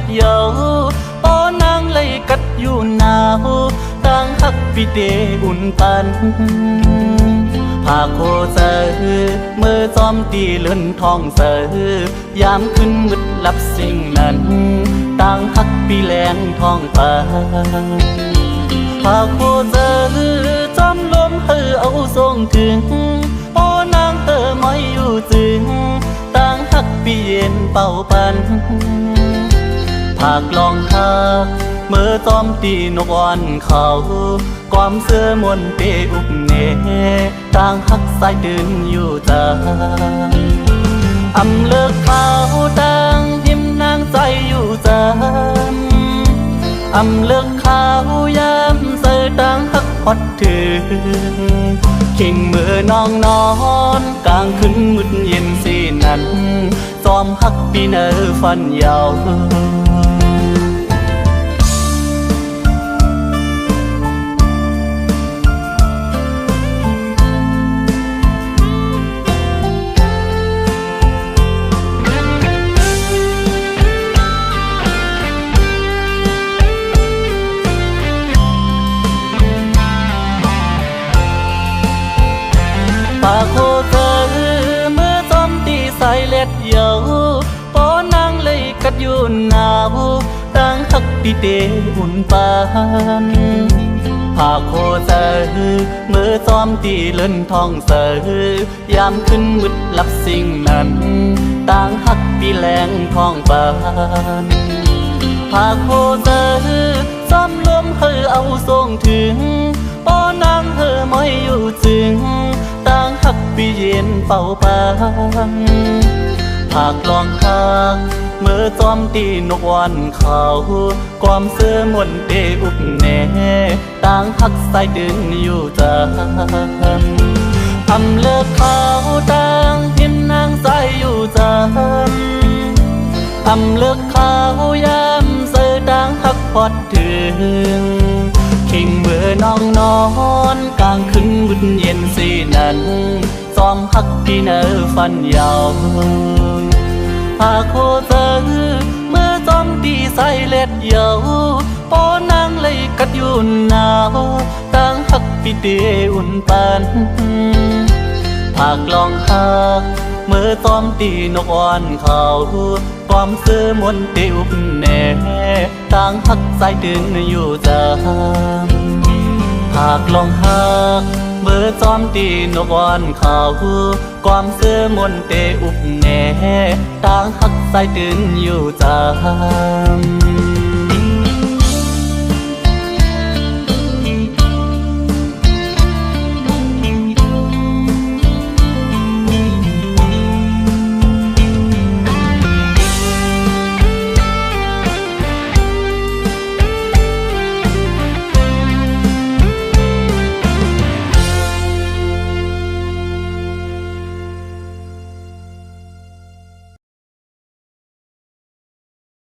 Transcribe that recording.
ดเยาป้อนางเลยกัดอยู่หนาวต่างฮักปีเดอุ่นปันพาโคเซอเมื่อจอมตีเลื่อนทองเซอยามขึ้นมืดลับสิ่งนั้นต่างฮักปีแลงทองฟ้าพาโคเซอจอมลมเฮอเอาทรงถึงป้อนางเฮอไม่อยู่จึงต่างฮักปีเย็นเป่าปันภาคลองฮักเมื่อจอมตีนกอ่อนเขาความเสื้อมนเตอุกเนต่างฮักสายดึงอยู่จาอำเลิกเขาต่างหิมนางใจอยู่จานอำเลิกเขายามเสือต่างฮักฮอดถึงขิงมือน้องนอนกลางคืนมืดเย็นสีนั้นจอมฮักปีเนอฟันยาวปาโคเธอเมื่อจอมตีสายเล็ดเยาป้อนางเลยกัดอยู่หนาวต่างฮักปีเดอุ่นปานพาโคเธอเมื่อจอมตีเลื่อนทองเสือยามขึ้นมืดลับสิ่งนั้นต่างฮักปีแลงทองปานพาโคเธอจอมลมเฮอเอาทรงถึงป้อนางเฮอไม่อยู่จึงต่างฮักปีเย็นเป่าปันภาคลองฮักเมื่อจอมตีนกวันเขาความเสื้อมนเตอุกแน่ต่างฮักสายดึงอยู่จานอำเลิกเขาต่างหิมนางใจอยู่จานอำเลิกเขายามเสือต่างฮักพอดถึงขิงเมื่อน้องนอนกลางคืนมืดเย็นสีนั้นจอมฮักพี่เนอฟันยาวพาโคเธอเมื่อจอมตีใส่เล็ดเยาป้อนางเลยกัดอยู่หนาวต่างฮักพี่เดอุ่นปันภาคลองฮักเมื่อจอมตีนกอ่อนเขาความเสื้อมนเตอุกแน่ต่างฮักสายดึงอยู่จานภาคลองฮักเมื่อจอมตีนกอ่อนเขาความเสื้อมนเตอุกแน่ต่างฮักสายดึงอยู่จาน